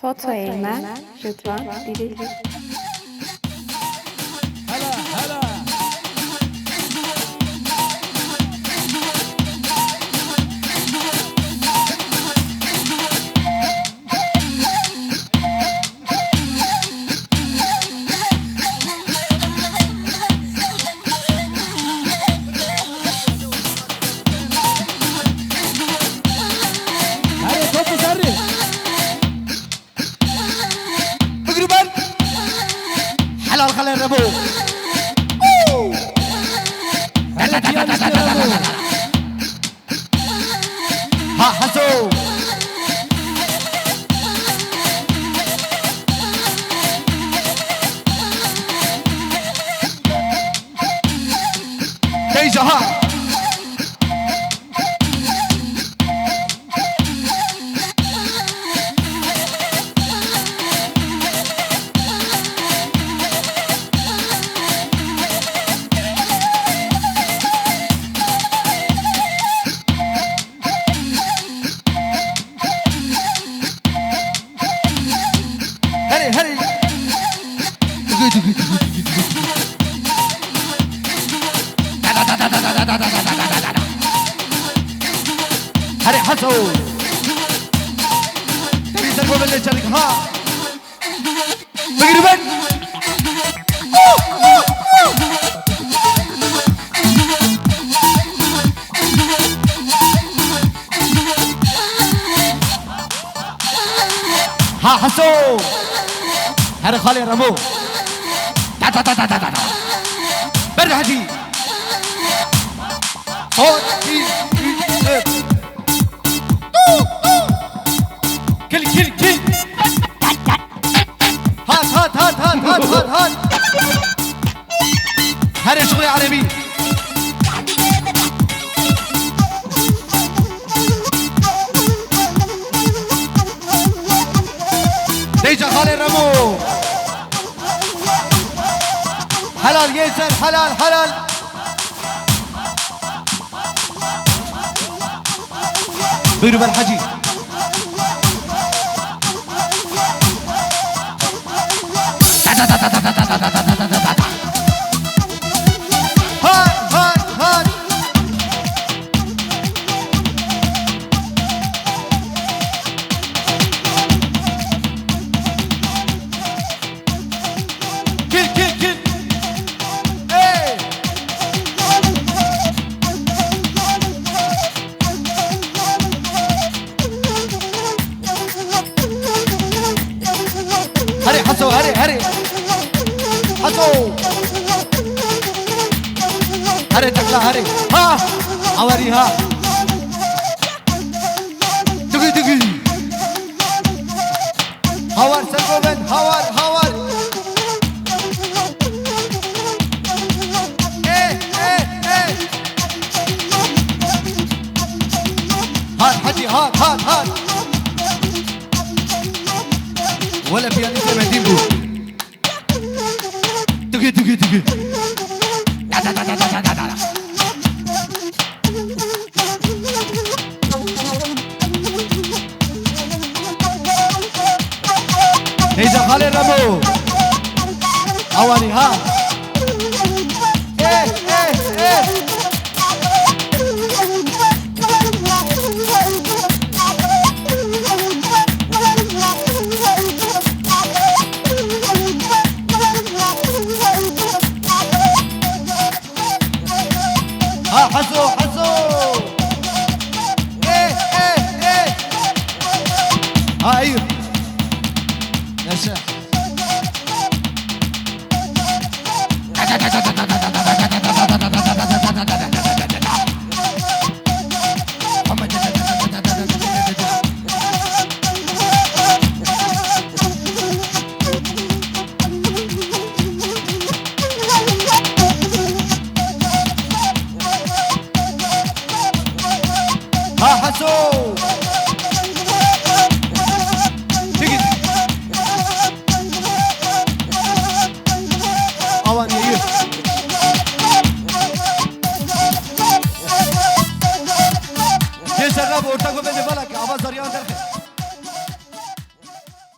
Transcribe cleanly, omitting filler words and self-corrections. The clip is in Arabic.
Foto Eymen, Rıdvan Biril. هلا هلا هلا توب سري مقربا حلال خلي الربو ها حسو ديجا ها هري هري هري حسو تبي تركوا باللي شريك ها تقريبا ها حسو هري خالي رمو تا تا تا تا تا تا برد حجي صوت كل هات هري شغلي عربي ديجا خالي رمو حلال ياسر حلال بيرو بالحجي هات كل ايه هري حسو هري حسو هري تكلا هري ها عواري ها تقي هوار سلبوبن هوار ايه هات حجي هات ولا بيانيست مدينبو تقي ديجا خالي رمو عواني ها ايه ها حسو ايه ها ايوه يا شيخ